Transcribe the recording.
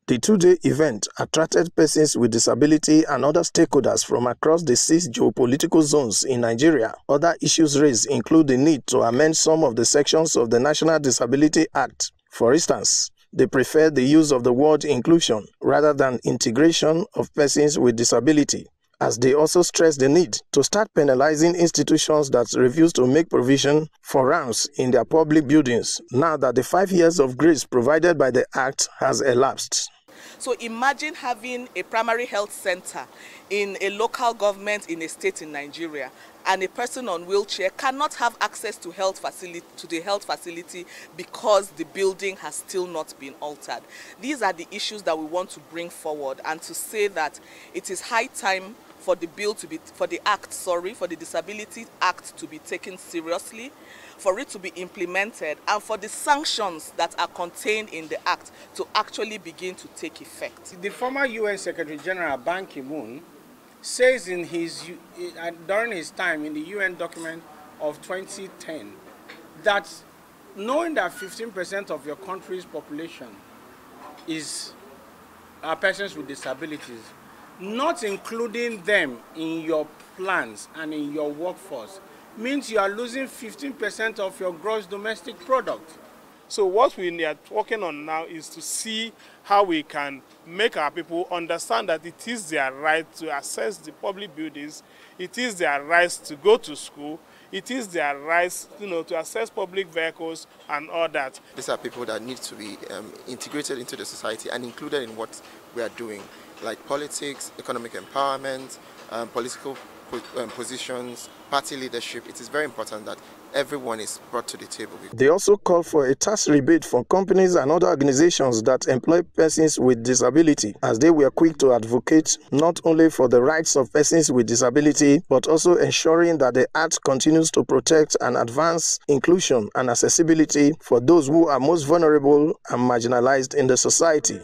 The two-day event attracted persons with disability and other stakeholders from across the 6 geopolitical zones in Nigeria. Other issues raised include the need to amend some of the sections of the National Disability Act. For instance, they prefer the use of the word inclusion rather than integration of persons with disability, as they also stress the need to start penalizing institutions that refuse to make provision for ramps in their public buildings now that the 5 years of grace provided by the Act has elapsed. So imagine having a primary health center in a local government in a state in Nigeria, and a person on wheelchair cannot have access to the health facility because the building has still not been altered. These are the issues that we want to bring forward, and to say that it is high time for the Disability Act to be taken seriously, for it to be implemented, and for the sanctions that are contained in the Act to actually begin to take effect. The former UN Secretary General Ban Ki-moon says during his time in the UN document of 2010 that knowing that 15% of your country's population are persons with disabilities, not including them in your plans and in your workforce means you are losing 15% of your gross domestic product. So what we are working on now is to see how we can make our people understand that it is their right to access the public buildings, it is their right to go to school, it is their right, to access public vehicles and all that. These are people that need to be integrated into the society and included in what we are doing, like politics, economic empowerment, political positions, party leadership. It is very important that everyone is brought to the table. They also call for a tax rebate for companies and other organizations that employ persons with disability, as they were quick to advocate not only for the rights of persons with disability, but also ensuring that the Act continues to protect and advance inclusion and accessibility for those who are most vulnerable and marginalized in the society.